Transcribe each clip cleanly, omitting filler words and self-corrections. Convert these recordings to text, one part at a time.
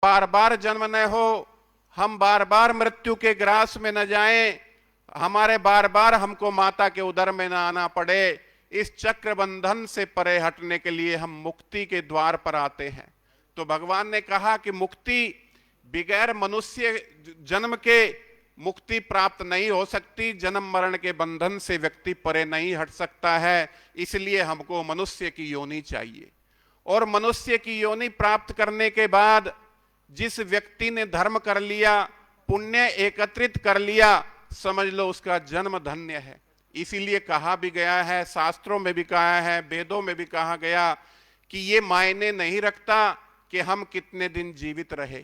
बार बार जन्म न हो, हम बार बार मृत्यु के ग्रास में न जाएं, हमारे बार बार हमको माता के उदर में न आना पड़े। इस चक्र बंधन से परे हटने के लिए हम मुक्ति के द्वार पर आते हैं। तो भगवान ने कहा कि मुक्ति बगैर मनुष्य जन्म के मुक्ति प्राप्त नहीं हो सकती, जन्म मरण के बंधन से व्यक्ति परे नहीं हट सकता है। इसलिए हमको मनुष्य की योनि चाहिए, और मनुष्य की योनि प्राप्त करने के बाद जिस व्यक्ति ने धर्म कर लिया, पुण्य एकत्रित कर लिया, समझ लो उसका जन्म धन्य है। इसीलिए कहा भी गया है, शास्त्रों में भी कहा है, वेदों में भी कहा गया कि ये मायने नहीं रखता कि हम कितने दिन जीवित रहे,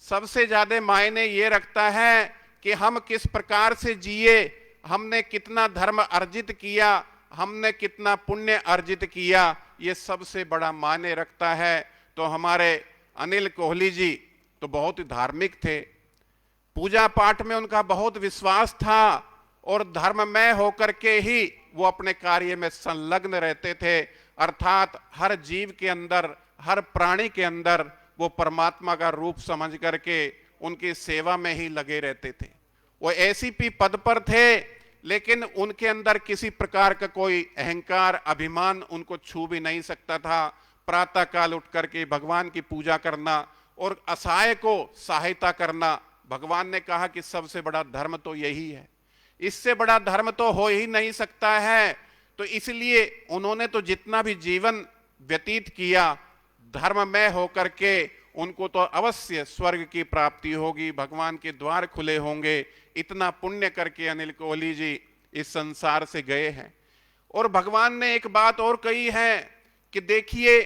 सबसे ज्यादा मायने ये रखता है कि हम किस प्रकार से जिए, हमने कितना धर्म अर्जित किया, हमने कितना पुण्य अर्जित किया, ये सबसे बड़ा मायने रखता है। तो हमारे अनिल कोहली जी तो बहुत ही धार्मिक थे, पूजा पाठ में उनका बहुत विश्वास था, और धर्ममय होकर के ही वो अपने कार्य में संलग्न रहते थे। अर्थात हर जीव के अंदर, हर प्राणी के अंदर वो परमात्मा का रूप समझ करके उनकी सेवा में ही लगे रहते थे। वो एसीपी पद पर थे, लेकिन उनके अंदर किसी प्रकार का कोई अहंकार, अभिमान उनको छू भी नहीं सकता था। प्रातः काल उठ करके भगवान की पूजा करना और असहाय को सहायता करना, भगवान ने कहा कि सबसे बड़ा धर्म तो यही है, इससे बड़ा धर्म तो हो ही नहीं सकता है। तो इसलिए उन्होंने तो जितना भी जीवन व्यतीत किया धर्ममय होकर के, उनको तो अवश्य स्वर्ग की प्राप्ति होगी, भगवान के द्वार खुले होंगे। इतना पुण्य करके अनिल कोहली जी इस संसार से गए हैं। और भगवान ने एक बात और कही है कि देखिए,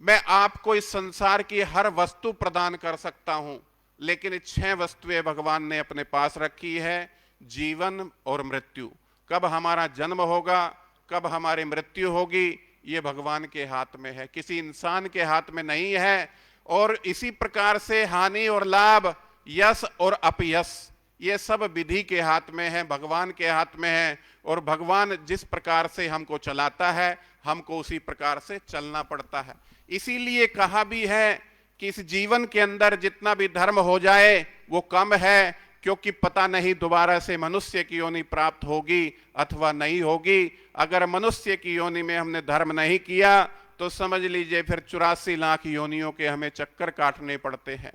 मैं आपको इस संसार की हर वस्तु प्रदान कर सकता हूं, लेकिन 6 वस्तुएं भगवान ने अपने पास रखी है, जीवन और मृत्यु। कब हमारा जन्म होगा, कब हमारी मृत्यु होगी, ये भगवान के हाथ में है, किसी इंसान के हाथ में नहीं है। और इसी प्रकार से हानि और लाभ, यश और अपयश, ये सब विधि के हाथ में है, भगवान के हाथ में है। और भगवान जिस प्रकार से हमको चलाता है, हमको उसी प्रकार से चलना पड़ता है। इसीलिए कहा भी है कि इस जीवन के अंदर जितना भी धर्म हो जाए वो कम है, क्योंकि पता नहीं दोबारा से मनुष्य की योनि प्राप्त होगी अथवा नहीं होगी। अगर मनुष्य की योनि में हमने धर्म नहीं किया तो समझ लीजिए फिर 84 लाख योनियों के हमें चक्कर काटने पड़ते हैं।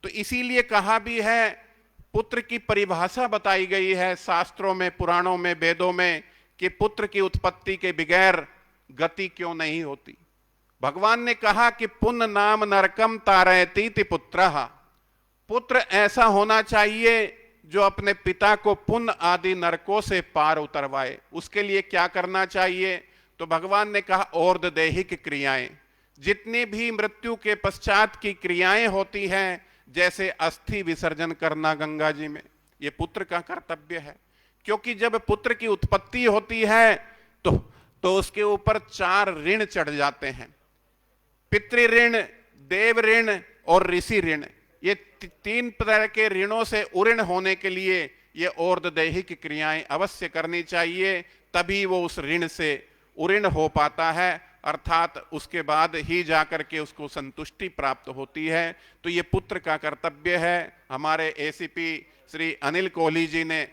तो इसीलिए कहा भी है, पुत्र की परिभाषा बताई गई है शास्त्रों में, पुराणों में, वेदों में, कि पुत्र की उत्पत्ति के बगैर गति क्यों नहीं होती। भगवान ने कहा कि पुण्य नाम नरकम तारयतीति पुत्रः, पुत्र ऐसा होना चाहिए जो अपने पिता को पुण्य आदि नरकों से पार उतरवाए। उसके लिए क्या करना चाहिए? तो भगवान ने कहा और्ध दैहिक क्रियाएं, जितनी भी मृत्यु के पश्चात की क्रियाएं होती हैं, जैसे अस्थि विसर्जन करना गंगा जी में, ये पुत्र का कर्तव्य है। क्योंकि जब पुत्र की उत्पत्ति होती है तो उसके ऊपर 4 ऋण चढ़ जाते हैं, पितृ ऋण, देव ऋण और ऋषि ऋण। ये 3 तरह के ऋणों से उऋण होने के लिए ये और्ध दैहिक क्रियाएं अवश्य करनी चाहिए, तभी वो उस ऋण से उऋण हो पाता है, अर्थात उसके बाद ही जाकर के उसको संतुष्टि प्राप्त होती है। तो ये पुत्र का कर्तव्य है। हमारे एसीपी श्री अनिल कोहली जी ने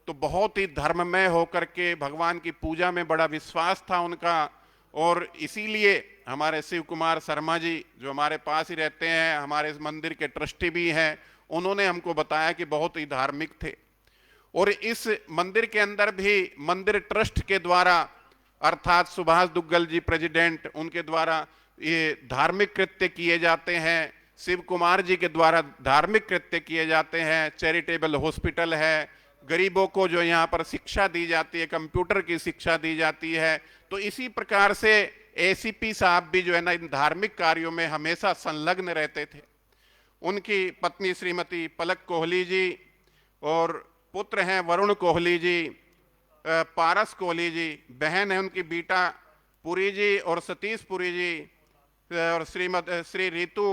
तो बहुत ही धर्ममय होकर के, भगवान की पूजा में बड़ा विश्वास था उनका, और इसीलिए हमारे शिव कुमार शर्मा जी जो हमारे पास ही रहते हैं, हमारे इस मंदिर के ट्रस्टी भी हैं, उन्होंने हमको बताया कि बहुत ही धार्मिक थे। और इस मंदिर के अंदर भी मंदिर ट्रस्ट के द्वारा, अर्थात सुभाष दुग्गल जी प्रेसिडेंट, उनके द्वारा ये धार्मिक कृत्य किए जाते हैं, शिव कुमार जी के द्वारा धार्मिक कृत्य किए जाते हैं। चैरिटेबल हॉस्पिटल है, गरीबों को जो यहाँ पर शिक्षा दी जाती है, कंप्यूटर की शिक्षा दी जाती है। तो इसी प्रकार से एसीपी साहब भी जो है ना, इन धार्मिक कार्यों में हमेशा संलग्न रहते थे। उनकी पत्नी श्रीमती पलक कोहली जी और पुत्र हैं वरुण कोहली जी, पारस कोहली जी, बहन है उनकी बीटा पुरी जी और सतीश पुरी जी, और श्री रितु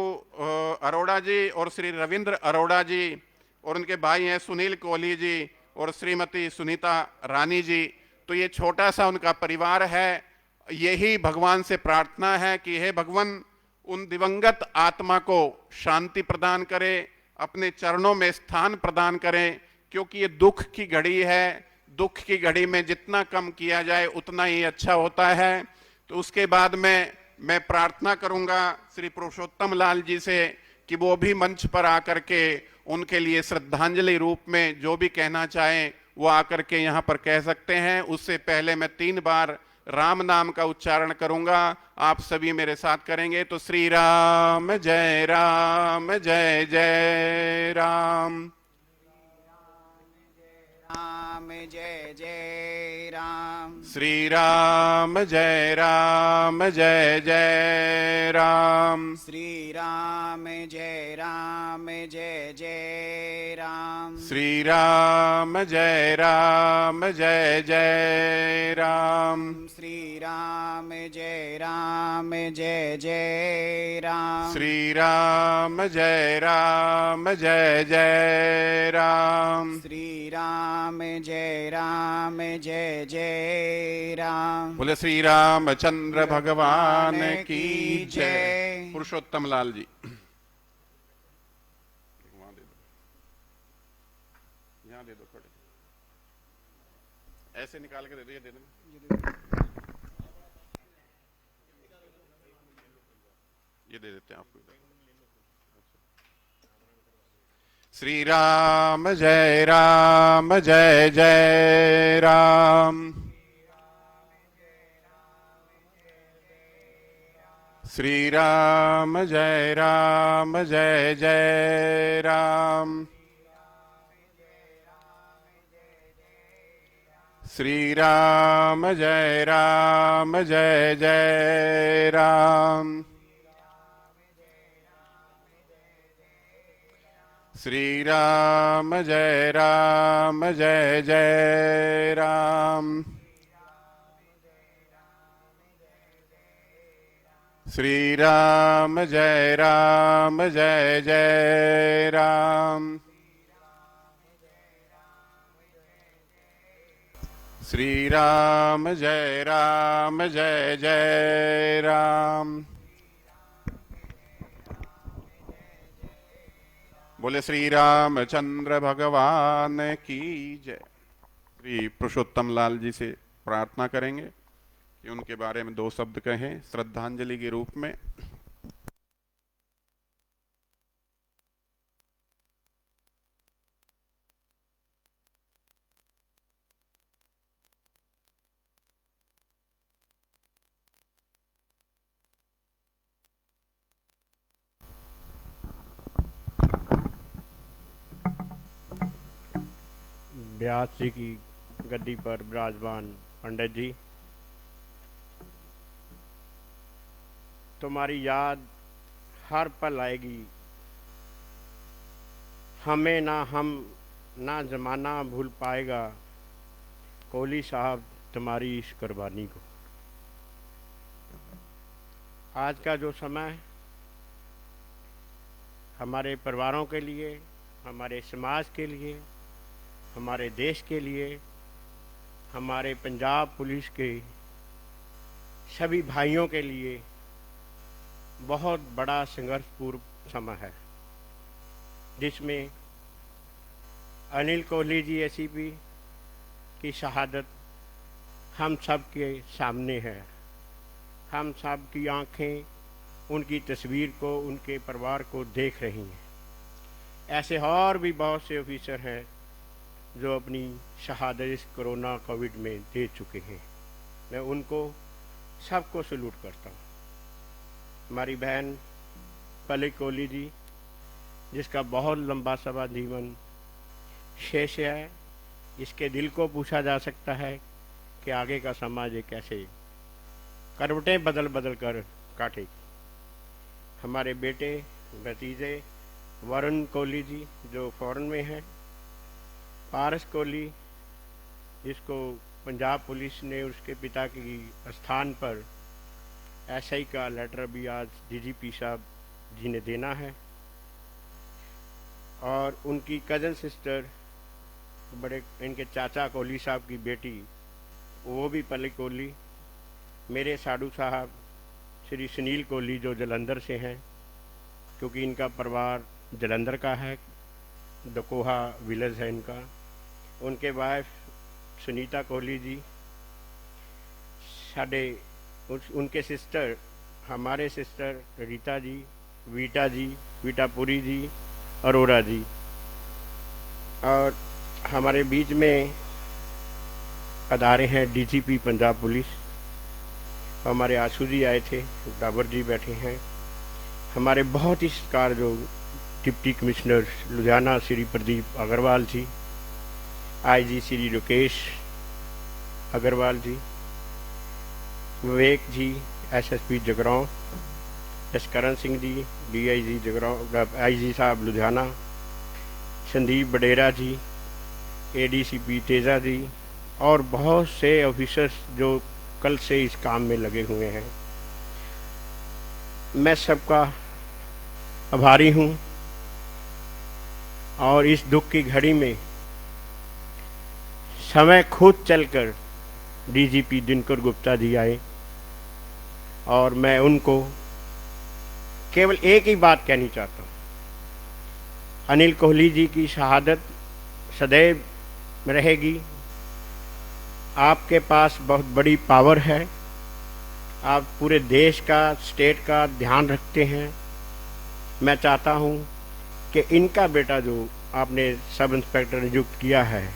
अरोड़ा जी और श्री रविंद्र अरोड़ा जी, और उनके भाई हैं सुनील कोहली जी और श्रीमती सुनीता रानी जी। तो ये छोटा सा उनका परिवार है। यही भगवान से प्रार्थना है कि हे भगवान, उन दिवंगत आत्मा को शांति प्रदान करे, अपने चरणों में स्थान प्रदान करें, क्योंकि ये दुख की घड़ी है। दुख की घड़ी में जितना कम किया जाए उतना ही अच्छा होता है। तो उसके बाद में मैं प्रार्थना करूंगा श्री पुरुषोत्तम लाल जी से कि वो भी मंच पर आकर के उनके लिए श्रद्धांजलि रूप में जो भी कहना चाहें वो आकर के यहाँ पर कह सकते हैं। उससे पहले मैं 3 बार राम नाम का उच्चारण करूंगा, आप सभी मेरे साथ करेंगे। तो श्री राम जय जय राम। राम जय जय राम। श्री राम जय जय राम। श्री राम जय जय राम। श्री राम जय जय राम। श्री राम जय जय राम। श्री राम जय जय राम। श्री राम जय जय राम। बोले श्री रामचंद्र भगवान की जय। पुरुषोत्तम लाल जी वहां दे दो, यहाँ दे दो, खड़े ऐसे निकाल के दे दो, ये दे दो। ये दे देते हैं आपको। श्री राम जय जय राम। श्री राम जय जय राम। श्री राम जय जय राम। श्री राम जय जय राम। श्री राम जय जय राम। श्री राम जय जय राम। बोले श्री रामचंद्र भगवान की जय। श्री पुरुषोत्तम लाल जी से प्रार्थना करेंगे कि उनके बारे में 2 शब्द कहें श्रद्धांजलि के रूप में। व्यास जी की गद्दी पर विराजमान पंडित जी, तुम्हारी याद हर पल आएगी। हमें ना जमाना भूल पाएगा। कोहली साहब तुम्हारी इस कुर्बानी को। आज का जो समय हमारे परिवारों के लिए, हमारे समाज के लिए, हमारे देश के लिए, हमारे पंजाब पुलिस के सभी भाइयों के लिए बहुत बड़ा संघर्षपूर्ण समय है, जिसमें अनिल कोहली जी एसीपी की शहादत हम सब के सामने है। हम सब की आंखें उनकी तस्वीर को, उनके परिवार को देख रही हैं। ऐसे और भी बहुत से ऑफिसर हैं जो अपनी शहादत इस कोरोना कोविड में दे चुके हैं। मैं उनको सबको सैल्यूट करता हूँ। हमारी बहन पलक कोहली जी, जिसका बहुत लंबा सभा जीवन शेष है, इसके दिल को पूछा जा सकता है कि आगे का समाज ये कैसे करवटें बदल बदल कर काटेगी। हमारे बेटे भतीजे वरुण कोहली जी जो फॉरेन में हैं, पारस कोहली जिसको पंजाब पुलिस ने उसके पिता की स्थान पर एसआई का लेटर भी आज डीजीपी साहब जी ने देना है, और उनकी कज़न सिस्टर बड़े इनके चाचा कोहली साहब की बेटी वो भी पलक कोहली, मेरे साधु साहब श्री सुनील कोहली जो जलंधर से हैं, क्योंकि इनका परिवार जलंधर का है, दकोहा विलेज है इनका। उनके वाइफ सुनीता कोहली जी, साढ़े उनके सिस्टर, हमारे सिस्टर रीता जी, वीटापुरी जी, अरोरा जी, और हमारे बीच में अदारे हैं डीजीपी पंजाब पुलिस, हमारे आंसू जी आए थे, डाबर जी बैठे हैं, हमारे बहुत ही सत्कार जो डिप्टी कमिश्नर लुधियाना श्री प्रदीप अग्रवाल जी, आईजी श्री राकेश अग्रवाल जी, विवेक जी SSP Jagraon, Jaskaran Singh ji DIG Jagraon, IG साहब लुधियाना, संदीप बडेरा जी, एडीसीपी तेजा जी, और बहुत से ऑफिसर्स जो कल से इस काम में लगे हुए हैं। मैं सबका आभारी हूँ। और इस दुख की घड़ी में समय खुद चलकर डीजीपी दिनकर गुप्ता जी आए, और मैं उनको केवल एक ही बात कहनी चाहता हूँ, अनिल कोहली जी की शहादत सदैव रहेगी। आपके पास बहुत बड़ी पावर है, आप पूरे देश का, स्टेट का ध्यान रखते हैं। मैं चाहता हूँ कि इनका बेटा जो आपने सब इंस्पेक्टर नियुक्त किया है,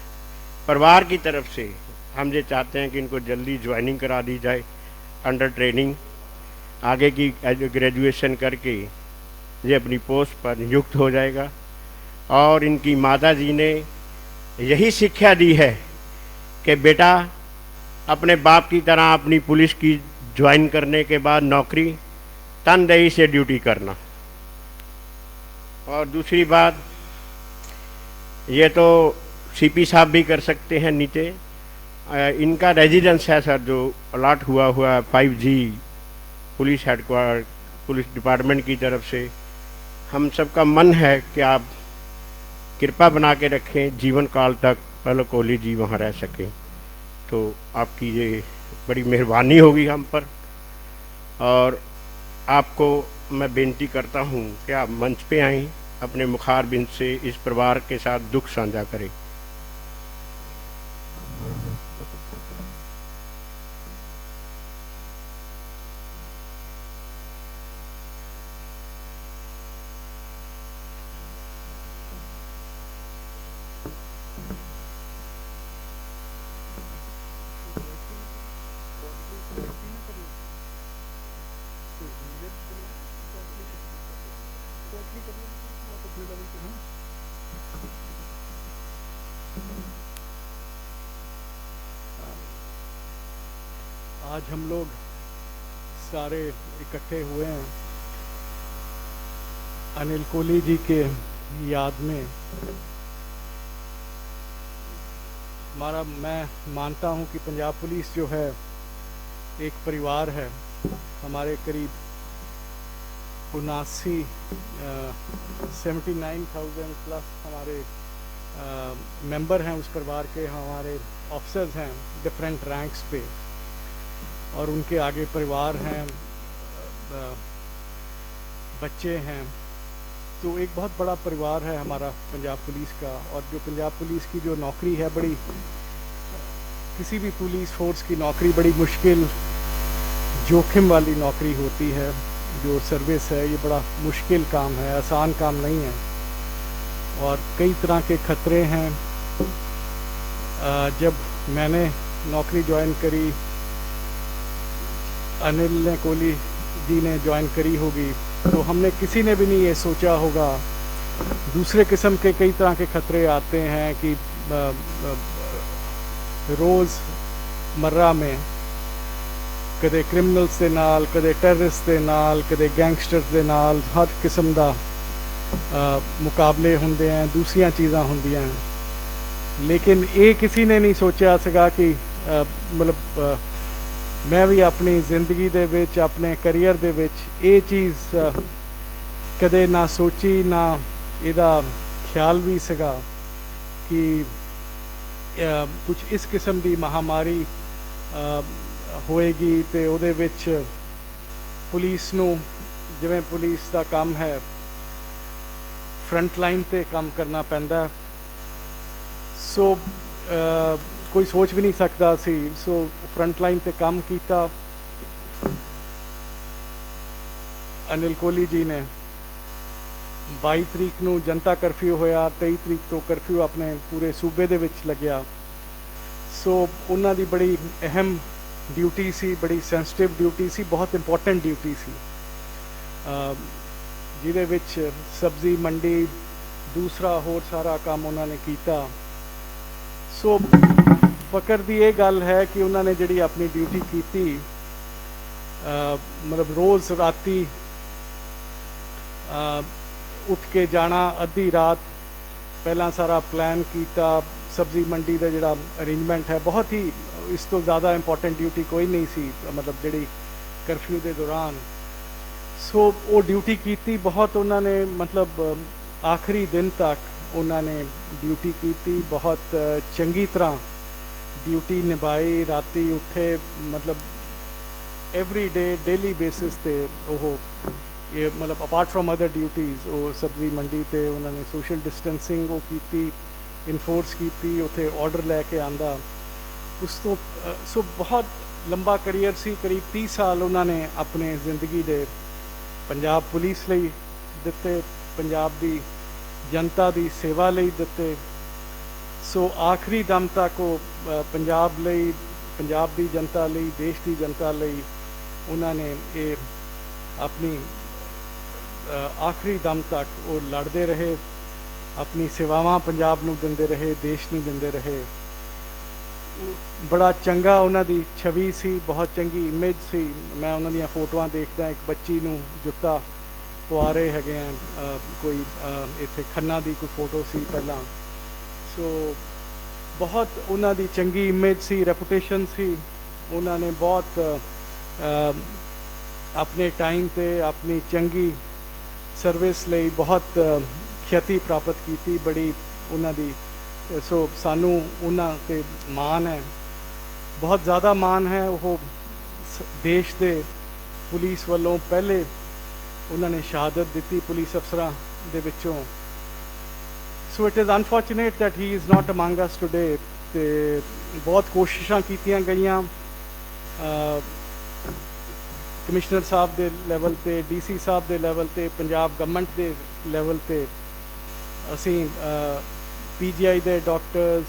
परिवार की तरफ से हम ये चाहते हैं कि इनको जल्दी ज्वाइनिंग करा दी जाए, अंडर ट्रेनिंग, आगे की ग्रेजुएशन करके ये अपनी पोस्ट पर नियुक्त हो जाएगा। और इनकी माता जी ने यही शिक्षा दी है कि बेटा अपने बाप की तरह अपनी पुलिस की ज्वाइन करने के बाद नौकरी तनदेही से ड्यूटी करना। और दूसरी बात, ये तो सीपी साहब भी कर सकते हैं नीचे, इनका रेजिडेंस है सर जो अलॉट हुआ 5G police headquarter police department की तरफ से। हम सबका मन है कि आप कृपा बना के रखें, जीवन काल तक पहले कोहली जी वहाँ रह सकें, तो आपकी ये बड़ी मेहरबानी होगी हम पर। और आपको मैं बेनती करता हूँ कि आप मंच पे आएँ, अपने मुखार बिंद से इस परिवार के साथ दुख साझा करें। आज हम लोग सारे इकट्ठे हुए हैं अनिल कोहली जी के याद में। मैं मानता हूं कि पंजाब पुलिस जो है एक परिवार है। हमारे करीब 79,000 प्लस हमारे मेंबर हैं उस परिवार के, हमारे ऑफिसर्स हैं डिफरेंट रैंक्स पे, और उनके आगे परिवार हैं, बच्चे हैं। तो एक बहुत बड़ा परिवार है हमारा पंजाब पुलिस का। और जो पंजाब पुलिस की जो नौकरी है, बड़ी किसी भी पुलिस फोर्स की नौकरी बड़ी मुश्किल, जोखिम वाली नौकरी होती है। जो सर्विस है ये बड़ा मुश्किल काम है, आसान काम नहीं है, और कई तरह के खतरे हैं। जब मैंने नौकरी ज्वाइन करी, अनिल ने कोहली जी ने ज्वाइन करी होगी, तो हमने किसी ने भी नहीं ये सोचा होगा। दूसरे किस्म के कई तरह के खतरे आते हैं कि रोज़मर्रा में कदे क्रिमिनल्स के नाल, कदे टेररिस्ट के नाल, कदे गैंगस्टर्स के नाल हर किस्म का मुकाबले होंदे हैं, दूसरियां चीज़ां होंदियां हैं। लेकिन ये किसी ने नहीं सोचा सगा कि मतलब मैं भी अपनी जिंदगी दे विच, अपने करियर दे विच ये चीज़ कदे ना सोची, ना इहदा ख्याल भी सगा कि कुछ इस किस्म की महामारी होएगी ते उहदे विच ਪੁਲਿਸ ਨੂੰ, ਜਿਵੇਂ ਪੁਲਿਸ ਦਾ ਕੰਮ ਹੈ ਫਰੰਟ ਲਾਈਨ ਤੇ ਕੰਮ ਕਰਨਾ ਪੈਂਦਾ, ਸੋ ਕੋਈ ਸੋਚ ਵੀ ਨਹੀਂ ਸਕਦਾ ਸੀ। ਸੋ ਫਰੰਟ ਲਾਈਨ ਤੇ ਕੰਮ ਕੀਤਾ ਅਨਿਲ ਕੋਹਲੀ ਜੀ ਨੇ। 22 ਤਰੀਕ ਨੂੰ ਜਨਤਾ ਕਰਫਿਊ ਹੋਇਆ, 23 ਤਰੀਕ ਤੋਂ ਕਰਫਿਊ ਆਪਣੇ ਪੂਰੇ ਸੂਬੇ ਦੇ ਵਿੱਚ ਲੱਗਿਆ। ਸੋ ਉਹਨਾਂ ਦੀ ਬੜੀ ਅਹਿਮ ਡਿਊਟੀ ਸੀ, ਬੜੀ ਸੈਂਸਿਟਿਵ ਡਿਊਟੀ ਸੀ, ਬਹੁਤ ਇੰਪੋਰਟੈਂਟ ਡਿਊਟੀ ਸੀ, ਜਿਹਦੇ ਵਿੱਚ ਸਬਜ਼ੀ ਮੰਡੀ, ਦੂਸਰਾ ਹੋਰ ਸਾਰਾ ਕੰਮ ਉਹਨਾਂ ਨੇ ਕੀਤਾ। ਸੋ ਫਕਰ ਦੀ ਇਹ ਗੱਲ ਹੈ ਕਿ ਉਹਨਾਂ ਨੇ ਜਿਹੜੀ ਆਪਣੀ ਡਿਊਟੀ ਕੀਤੀ, ਮਤਲਬ ਰੋਜ਼ ਰਾਤੀ ਉੱਠ ਕੇ ਜਾਣਾ, ਅੱਧੀ ਰਾਤ ਪਹਿਲਾਂ ਸਾਰਾ ਪਲਾਨ ਕੀਤਾ। ਸਬਜ਼ੀ ਮੰਡੀ ਦਾ ਜਿਹੜਾ ਅਰੇਂਜਮੈਂਟ ਹੈ, ਬਹੁਤ ਹੀ ਇਸ ਤੋਂ ਜ਼ਿਆਦਾ ਇੰਪੋਰਟੈਂਟ ਡਿਊਟੀ ਕੋਈ ਨਹੀਂ ਸੀ, ਮਤਲਬ ਜਿਹੜੀ ਕਰਫਿਊ ਦੇ ਦੌਰਾਨ। ਸੋ ਉਹ ਡਿਊਟੀ ਕੀਤੀ ਬਹੁਤ ਉਹਨਾਂ ਨੇ, ਮਤਲਬ ਆਖਰੀ ਦਿਨ ਤੱਕ ਉਹਨਾਂ ਨੇ ਡਿਊਟੀ ਕੀਤੀ, ਬਹੁਤ ਚੰਗੀ ਤਰ੍ਹਾਂ ਡਿਊਟੀ ਨਿਭਾਈ। ਰਾਤੀ ਉੱਠੇ, ਮਤਲਬ ਐਵਰੀ ਡੇ ਡੇਲੀ ਬੇਸਿਸ ਤੇ ਉਹ ਇਹ, ਮਤਲਬ ਅਪਾਰਟ ਫਰੋਮ ਅਦਰ ਡਿਊਟੀਜ਼, ਉਹ ਸਬਜ਼ੀ ਮੰਡੀ ਤੇ ਉਹਨਾਂ ਨੇ ਸੋਸ਼ਲ ਡਿਸਟੈਂਸਿੰਗ ਉਹ ਕੀਤੀ, ਇਨਫੋਰਸ ਕੀਤੀ, ਉੱਥੇ ਆਰਡਰ ਲੈ ਕੇ ਆਂਦਾ। ਉਸ ਤੋਂ ਸੋ ਬਹੁਤ ਲੰਬਾ ਕਰੀਅਰ ਸੀ, ਕਰੀਬ 30 ਸਾਲ ਉਹਨਾਂ ਨੇ ਆਪਣੇ ਜ਼ਿੰਦਗੀ ਦੇ ਪੰਜਾਬ ਪੁਲਿਸ ਲਈ ਦਿੱਤੇ, ਪੰਜਾਬ ਦੀ ਜਨਤਾ ਦੀ ਸੇਵਾ ਲਈ ਦਿੱਤੇ। ਸੋ ਆਖਰੀ ਦਮ ਤੱਕ ਉਹ ਪੰਜਾਬ ਲਈ, ਪੰਜਾਬ ਦੀ ਜਨਤਾ ਲਈ, ਦੇਸ਼ ਦੀ ਜਨਤਾ ਲਈ ਉਹਨਾਂ ਨੇ ਇਹ ਆਪਣੀ ਆਖਰੀ ਦਮ ਤੱਕ ਉਹ ਲੜਦੇ ਰਹੇ, ਆਪਣੀ ਸੇਵਾਵਾਂ ਪੰਜਾਬ ਨੂੰ ਦਿੰਦੇ ਰਹੇ, ਦੇਸ਼ ਨੂੰ ਦਿੰਦੇ ਰਹੇ। ਬੜਾ ਚੰਗਾ ਉਹਨਾਂ ਦੀ ਛਵੀ ਸੀ, ਬਹੁਤ ਚੰਗੀ ਇਮੇਜ ਸੀ। ਮੈਂ ਉਹਨਾਂ ਦੀਆਂ ਫੋਟੋਆਂ ਦੇਖਦਾ, ਇੱਕ ਬੱਚੀ ਨੂੰ ਜੁੱਤਾ ਪਵਾ ਰਹੇ ਹੈਗੇ ਆ, ਕੋਈ ਇੱਥੇ ਖੰਨਾ ਦੀ ਕੋਈ ਫੋਟੋ ਸੀ ਪਹਿਲਾਂ। ਸੋ ਬਹੁਤ ਉਹਨਾਂ ਦੀ ਚੰਗੀ ਇਮੇਜ ਸੀ, ਰੈਪੂਟੇਸ਼ਨ ਸੀ। ਉਹਨਾਂ ਨੇ ਬਹੁਤ ਆਪਣੇ ਟਾਈਮ ਤੇ ਆਪਣੀ ਚੰਗੀ ਸਰਵਿਸ ਲਈ ਬਹੁਤ ਖਿਆਤੀ ਪ੍ਰਾਪਤ ਕੀਤੀ, ਬੜੀ ਉਹਨਾਂ ਦੀ। ਸੋ ਸਾਨੂੰ ਉਹਨਾਂ ਤੇ ਮਾਣ ਹੈ, ਬਹੁਤ ਜ਼ਿਆਦਾ ਮਾਣ ਹੈ। ਉਹ ਦੇਸ਼ ਦੇ ਪੁਲਿਸ ਵੱਲੋਂ ਪਹਿਲੇ ਉਹਨਾਂ ਨੇ ਸ਼ਹਾਦਤ ਦਿੱਤੀ ਪੁਲਿਸ ਅਫਸਰਾਂ ਦੇ ਵਿੱਚੋਂ। So it is unfortunate that he is not among us today. ਤੇ ਬਹੁਤ ਕੋਸ਼ਿਸ਼ਾਂ ਕੀਤੀਆਂ ਗਈਆਂ, ਕਮਿਸ਼ਨਰ ਸਾਹਿਬ ਦੇ ਲੈਵਲ ਤੇ, ਡੀਸੀ ਸਾਹਿਬ ਦੇ ਲੈਵਲ ਤੇ, ਪੰਜਾਬ ਗਵਰਨਮੈਂਟ ਦੇ ਲੈਵਲ ਤੇ। ਅਸੀਂ ਪੀਜੀਆਈ ਦੇ ਡਾਕਟਰਸ,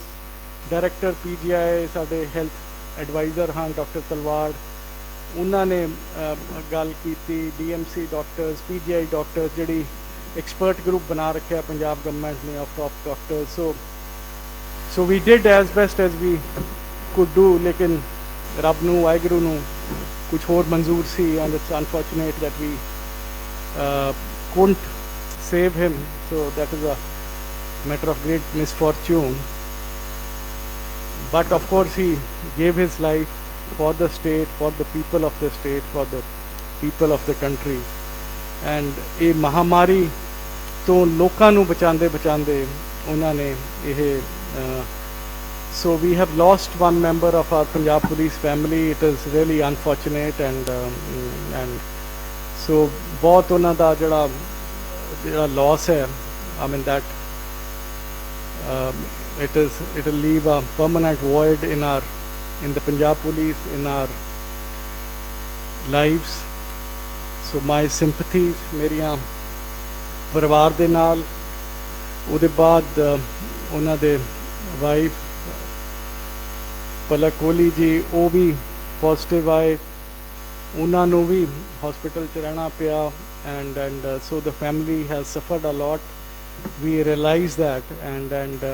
ਡਾਇਰੈਕਟਰ ਪੀਜੀਆਈ ਸਾਡੇ ਹੈਲਥ ਐਡਵਾਈਜ਼ਰ ਹਨ ਡਾਕਟਰ ਤਲਵਾੜ, ਉਹਨਾਂ ਨੇ ਗੱਲ ਕੀਤੀ। ਡੀਐਮਸੀ ਡਾਕਟਰਸ, ਪੀਜੀਆਈ ਡਾਕਟਰਸ, ਜਿਹੜੀ ਐਕਸਪਰਟ ਗਰੁੱਪ ਬਣਾ ਰੱਖਿਆ ਪੰਜਾਬ ਗਵਰਨਮੈਂਟ ਨੇ of top doctors. So we did as best as we could do, ਲੇਕਿਨ ਰੱਬ ਨੂੰ, ਵਾਹਿਗੁਰੂ ਨੂੰ ਕੁਝ ਹੋਰ ਮਨਜ਼ੂਰ ਸੀ। And it's unfortunate that we couldn't save him, so that is a matter of great misfortune. But of course he gave his life for the state, for the people of the state, for the people of the country. And ਇਹ ਮਹਾਮਾਰੀ ਤੋਂ ਲੋਕਾਂ ਨੂੰ ਬਚਾਉਂਦੇ ਬਚਾਉਂਦੇ ਉਹਨਾਂ ਨੇ ਇਹ so we have lost one member of our Punjab police family. It is really unfortunate, and so ਬਹੁਤ ਉਹਨਾਂ ਦਾ ਜਿਹੜਾ loss ਹੈ, I mean that it will leave a permanent void in the Punjab police, in our lives. So my sympathies ਮੇਰੀਆਂ ਪਰਿਵਾਰ ਦੇ ਨਾਲ। ਉਹਦੇ ਬਾਅਦ ਉਹਨਾਂ ਦੇ ਵਾਈਫ ਪਲਕ ਕੋਹਲੀ ਜੀ, ਉਹ ਵੀ ਪੋਜ਼ਿਟਿਵ ਆਏ, ਉਹਨਾਂ ਨੂੰ ਵੀ ਹਸਪੀਟਲ 'ਚ ਰਹਿਣਾ ਪਿਆ। and so the family has suffered a lot. We realize that, and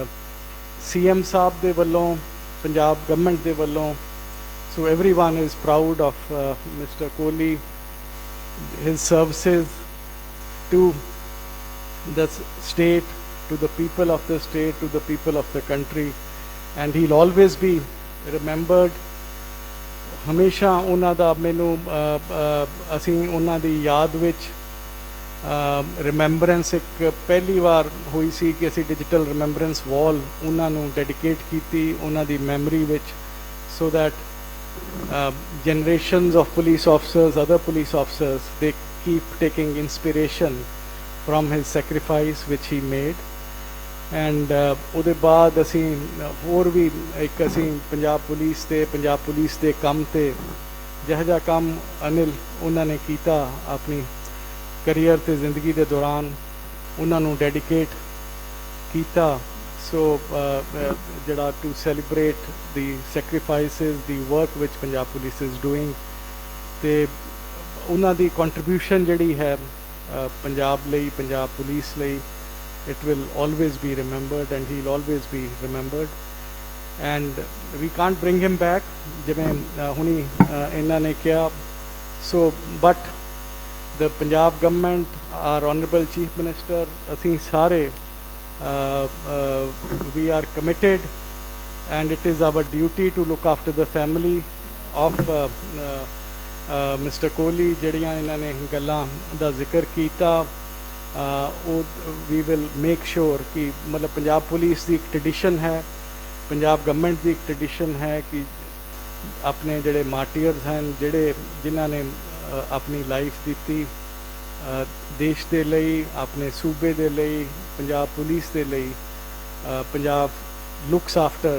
CM ਸਾਹਿਬ ਦੇ ਵੱਲੋਂ, ਪੰਜਾਬ ਗਵਰਨਮੈਂਟ ਦੇ ਵੱਲੋਂ, so everyone is proud of Mr. Kohli, his services to the state, to the people of the state, to the people of the country, and he'll always be remembered. ਹਮੇਸ਼ਾ ਉਹਨਾਂ ਦਾ ਮੈਨੂੰ ਅਸੀਂ ਉਹਨਾਂ ਦੀ ਯਾਦ ਵਿੱਚ ਰਿਮੈਂਬਰੈਂਸ ਇੱਕ ਪਹਿਲੀ ਵਾਰ ਹੋਈ ਸੀ ਕਿ ਅਸੀਂ ਡਿਜੀਟਲ ਰਿਮੈਂਬਰੈਂਸ ਵਾਲ ਉਹਨਾਂ ਨੂੰ ਡੈਡੀਕੇਟ ਕੀਤੀ ਉਹਨਾਂ ਦੀ ਮੈਮਰੀ ਵਿੱਚ, so that generations of police officers, other police officers, they keep taking inspiration from his sacrifice which he made. And ਉਹਦੇ ਬਾਅਦ ਅਸੀਂ ਹੋਰ ਵੀ ਇੱਕ ਅਸੀਂ ਪੰਜਾਬ ਪੁਲਿਸ ਦੇ ਕੰਮ ਤੇ ਜਿਹੋ ਜਿਹਾ ਕੰਮ ਅਨਿਲ ਉਹਨਾਂ ਨੇ ਕੀਤਾ ਆਪਣੀ ਕਰੀਅਰ ਤੇ ਜ਼ਿੰਦਗੀ ਦੇ ਦੌਰਾਨ ਉਹਨਾਂ ਨੂੰ ਡੈਡੀਕੇਟ ਕੀਤਾ। ਸੋ ਜਿਹੜਾ to celebrate the ਸੈਕਰੀਫਾਈਸਿਸ the work which Punjab police is doing ਤੇ ਉਹਨਾਂ ਦੀ ਕੰਟਰੀਬਿਊਸ਼ਨ ਜਿਹੜੀ ਹੈ ਪੰਜਾਬ ਲਈ ਪੰਜਾਬ ਪੁਲਿਸ ਲਈ it will always be remembered and he'll always be remembered and we can't bring him back ਜਿਵੇਂ ਹੁਣੀ ਇਹਨਾਂ ਨੇ ਕਿਹਾ। so but the Punjab government, our honorable chief minister, ਅਸੀਂ ਸਾਰੇ we are committed and it is our duty to look after the family of Mr. Kohli। ਜਿਹੜੀਆਂ ਇਹਨਾਂ ਨੇ ਗੱਲਾਂ ਦਾ ਜ਼ਿਕਰ ਕੀਤਾ we will make sure कि मतलब पंजाब पुलिस की एक ट्रेडिशन है, पंजाब गवर्नमेंट की एक ट्रेडिशन है कि अपने जड़े मार्टियर्स हैं जिन्हों ने अपनी लाइफ दी देश के लिए अपने सूबे के लिए पंजाब पुलिस के लिए Punjab looks after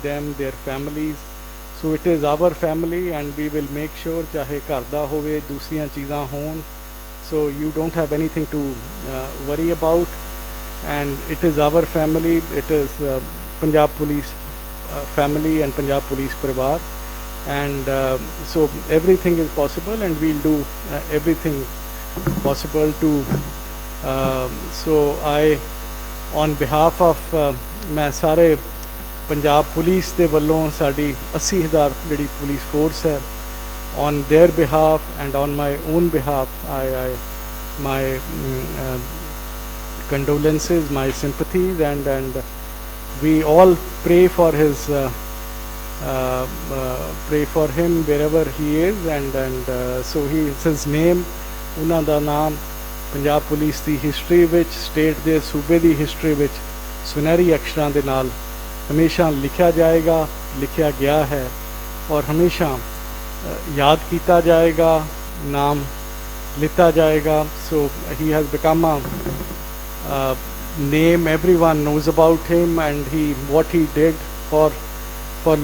them, their families, so it is our family and we will make sure चाहे घर दा होवे दूसरियां चीज़ां होन, so you don't have anything to worry about and it is our family, it is Punjab Police family and Punjab Police Parivar and so everything is possible and we'll do everything possible to so I on behalf of मैं सारे Punjab police दे वल्लों साड़ी 80,000 जिहड़ी police force है on their behalf and on my own behalf my condolences, my sympathies and we all pray for his pray for him wherever he is and so his name ਉਹਨਾਂ ਦਾ ਨਾਮ Punjab police ਦੀ history ਵਿੱਚ state ਦੇ ਸੂਬੇ ਦੀ history ਵਿੱਚ ਸੁਨਹਿਰੀ ਅਕਸ਼ਰਾਂ ਦੇ ਨਾਲ ਹਮੇਸ਼ਾ ਲਿਖਿਆ ਜਾਏਗਾ, ਲਿਖਿਆ ਗਿਆ ਹੈ ਔਰ ਹਮੇਸ਼ਾ याद किया जाएगा, नाम लिता जाएगा। So he has become a name, everyone knows about him and what he did for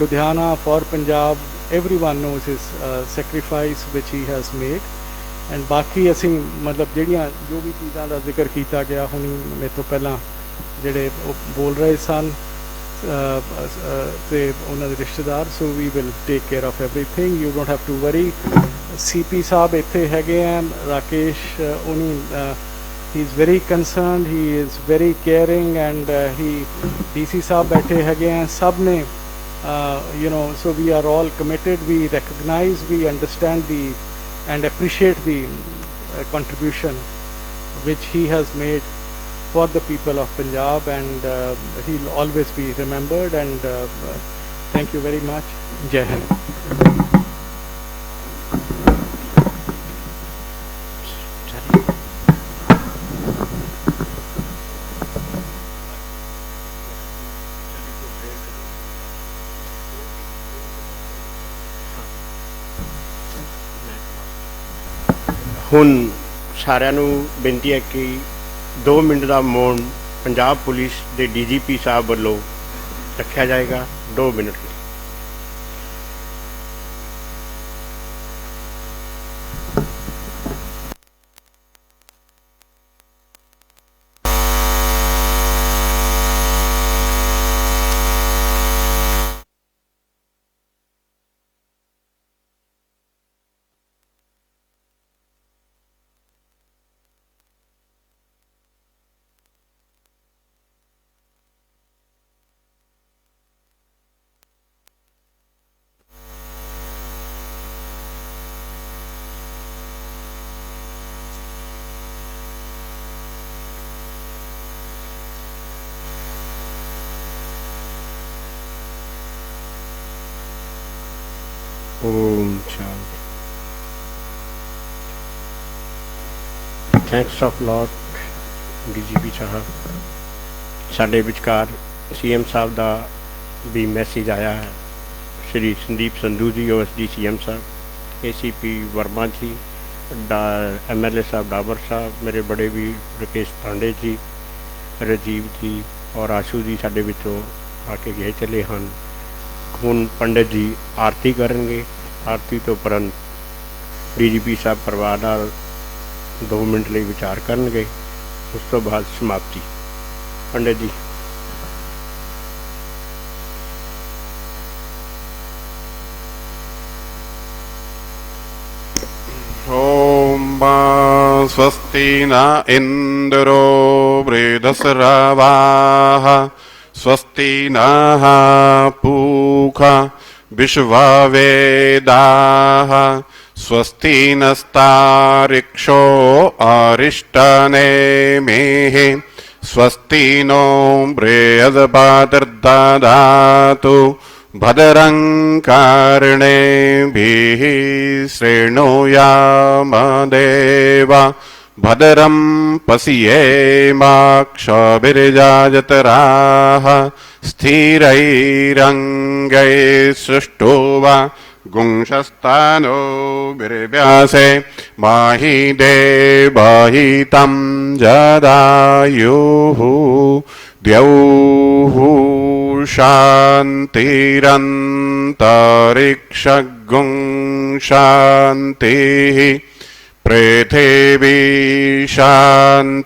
Ludhiana, for Punjab, everyone knows his sacrifice which he has made and बाकी ਅਸੀਂ मतलब ਜਿਹੜੀਆਂ ਜੋ ਵੀ ਚੀਜ਼ਾਂ ਦਾ ਜ਼ਿਕਰ ਕੀਤਾ ਗਿਆ ਹੁਣੀ ਮੇਰੇ ਤੋਂ ਪਹਿਲਾਂ ਜਿਹੜੇ ਬੋਲ ਰਹੇ ਸਨ ਤੇ ਉਹਨਾਂ ਦੇ ਰਿਸ਼ਤੇਦਾਰ, so we will take care of everything, you don't have to worry। CP ਸਾਹਿਬ ਇੱਥੇ ਹੈਗੇ ਆ ਰਾਕੇਸ਼ ਉਨੀ he is very concerned, he is very caring and DC ਸਾਹਿਬ ਬੈਠੇ ਹੈਗੇ ਆ ਸਭ ਨੇ you know, so we are all committed, we recognize, we understand and appreciate the contribution which he has made for the people of Punjab and he'll always be remembered and thank you very much। Jai Hind। ਹੁਣ ਸਾਰਿਆਂ ਨੂੰ ਬੇਨਤੀ ਹੈ ਕਿ 2 minute ਦਾ ਮੌਨ Punjab police ਦੇ DGP ਸਾਹਿਬ ਵੱਲੋਂ ਰੱਖਿਆ ਜਾਏਗਾ। 2 ਮਿੰਟ ਲਈ। Om Shanti. Thanks of Lord DGP साहब। साढ़े विचकार CM साहब का भी मैसेज आया है, श्री संदीप संधू जी ओएसडी सीएम साहब, एसीपी वर्मा जी, एमएलए साहब डाबर साहब, मेरे बड़े भी राकेश पांडे जी, राजीव जी और आशू जी साडे विचों आके गए चले हैं। हुण पंडित जी आरती करेंगे। आरती तो उपरंत डीजीपी साहब परिवार नाल 2 मिनट लिए विचार करनगे। उस तो बाद समाप्ति। पंडित जी। ओम स्वस्ति न इंद्रो वृधस्रवाः स्वस्ति नः पूषा विश्ववेदाः स्वस्ति नस्तार्क्ष्यो अरिष्टनेमिः स्वस्ति नो बृहस्पतिर्दधातु भद्रं कर्णेभिः शृणुयाम देवा भद्रं पश्येमाक्षभिर्यजत्राः स्थिरैरङ्गैः गुंशस्तानो विर्व्यासे माहि देवहितं जदायुः द्यौः शान्तिरन्तरिक्षगुं शान्तिः पृथिवी शान्तिरापः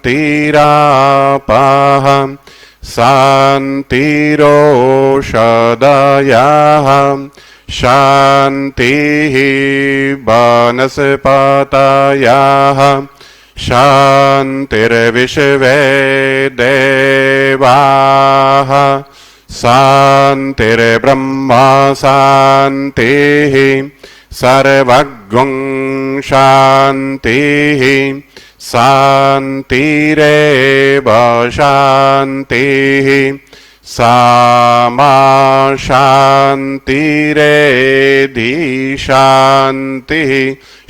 शान्तिरोषधयः शान्तिः वनस्पतयः शान्तिर्विश्वे देवाः शान्तिर्ब्रह्म शान्तिः सर्वगुं शान्तिः शान्तिरेव शान्तिः सामा शान्तिरेधि शान्तिः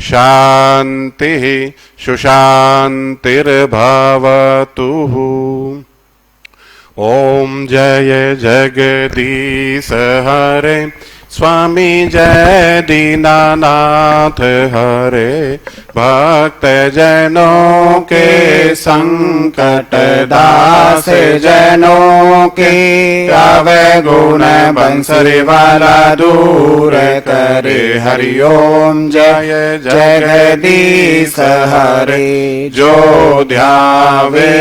शान्तिः सुशान्तिर्भवतु। ओम जय जगदीश हरे स्वामी जय दीनानाथ हरे भक्त जनों के संकट दास जनों के गावे गुण बंसरी वाला दूर करे हरिओम जय जगदीश हरे जो ध्यावे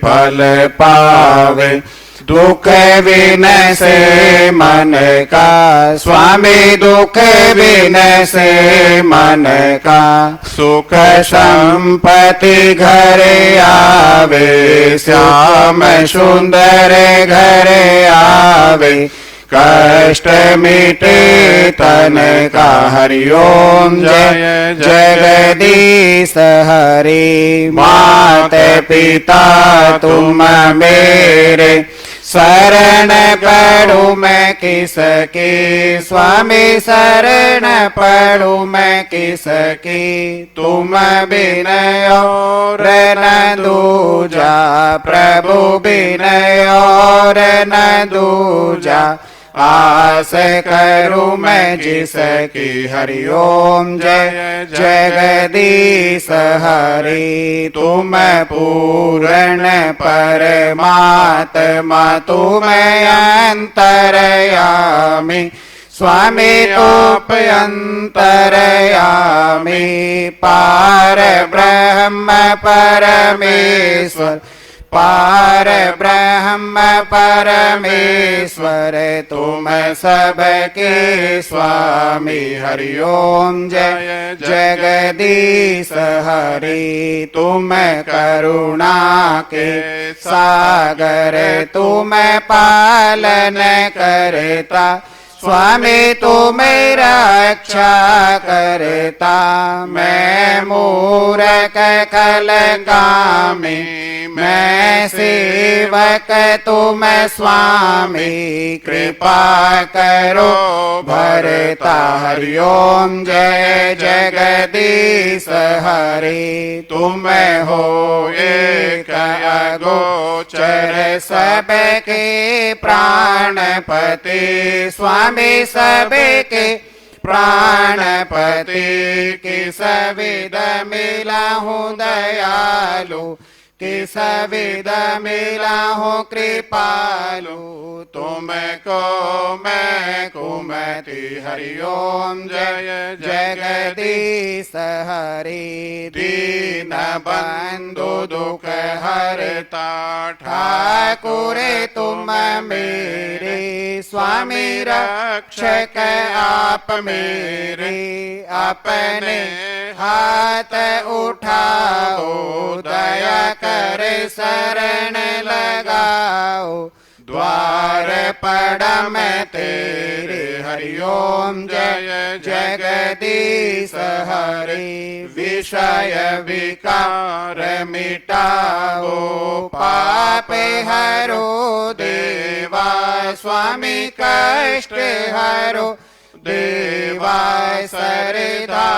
फल पावे दुख विनय से मन का स्वामी दुख विनय से मन का सुख संपत्ति घरे आवे श्याम सुंदर घरे आवे कष्ट मिटे तन का हरिओम जय जगदीश हरे मात पिता तुम मेरे शरण पड़ू मैं किसकी स्वामी शरण पड़ू मैं किसकी तुम बिनय और न दूजा प्रभु बिनय और न दूजा आस करूं मैं जिसकी हरिओम जय जगदीश हरि तुम पूर्ण परमात्मा तुम अंतरयामी स्वामी आप अंतरयामी पार ब्रह्म परमेश्वर पार ब्रह्म परमेश्वर तुम सबके स्वामी हरिओम जय जगदीश हरि तुम करुणा के सागर तुम पालन करता स्वामी तुम रक्षा करता मैं मूरख कलंकामी मैं सेवक तुम स्वामी कृपा करो भरता हरिओम जय जगदीश हरि। तुम हो एक अगोचर सबके प्राणपति स्वामी सबके प्राणपति। किस विध मिला हूँ दयालु किस विध मिला हूँ कृपालु। तुमको मैं कुमति हरिओम जय जगदीश हरि। दीन बंधु दुख हरता ठाकुर तुम मेरे स्वामी रक्षक आप मेरे। अपने हाथ उठाओ दया कर शरण लगाओ। द्वार पड़ा मैं तेरे हरिओम जय जगदीश हरि। विषय विकार मिटाओ पाप हरो देवा स्वामी कष्ट हरो देवा। श्रद्धा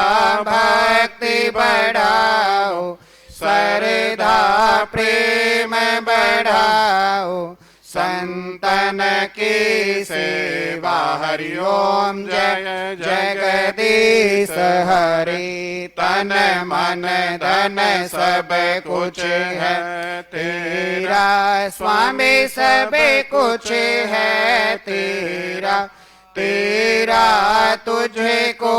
भक्ति बढ़ाओ श्रद्धा प्रेम बढ़ाओ। संतन की सेवा हरिओम जय जगदीश हरि। तन मन धन सब कुछ है तेरा स्वामी सब कुछ है तेरा। तेरा तुझे को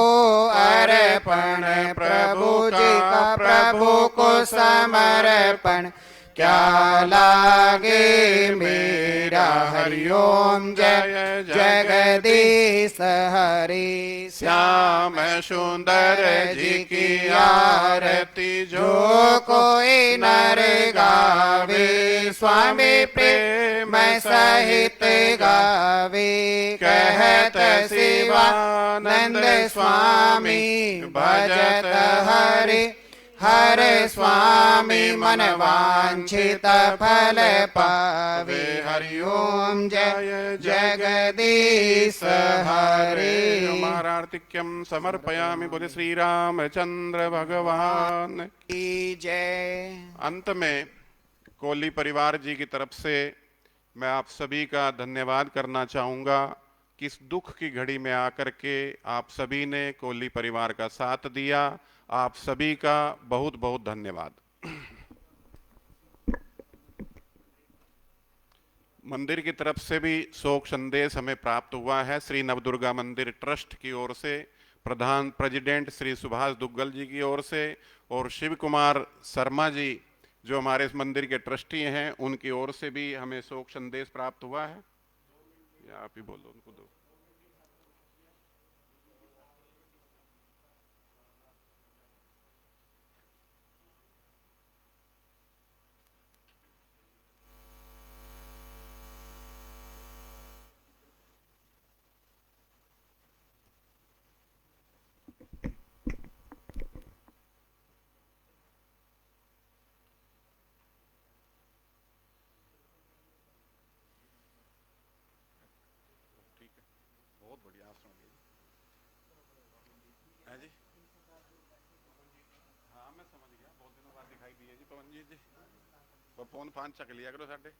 अर्पण प्रभु जी का प्रभु को समर्पण। क्या लागे मेरा हरिओम जय जगदीश हरि। श्याम सुंदर जी की आरती जो कोई नर गावे स्वामी प्रेम सहित गावे। कहत शिवानंद स्वामी भजत हरि हर स्वामी मन वांछित फल पावे। हरिओम जय जगदीश हरि। हमारा आर्तिक्यम समर्पयामि बोले श्री रामचंद्र भगवान की जय। अंत में कोहली परिवार जी की तरफ से मैं आप सभी का धन्यवाद करना चाहूँगा कि इस दुख की घड़ी में आकर के आप सभी ने कोहली परिवार का साथ दिया। आप सभी का बहुत बहुत धन्यवाद। मंदिर की तरफ से भी शोक संदेश हमें प्राप्त हुआ है। श्री नवदुर्गा मंदिर ट्रस्ट की ओर से प्रधान प्रेसिडेंट श्री सुभाष दुग्गल जी की ओर से और शिव कुमार शर्मा जी जो हमारे इस मंदिर के ट्रस्टी हैं उनकी ओर से भी हमें शोक संदेश प्राप्त हुआ है। या आप ही बोलो उनको दो। बहुत बढ़िया आप सुन लीजिए। है जी हाँ मैं समझ गया बहुत दिनों बाद दिखाई दिए जी पवन जी। फोन फान चक लिया करो साडे।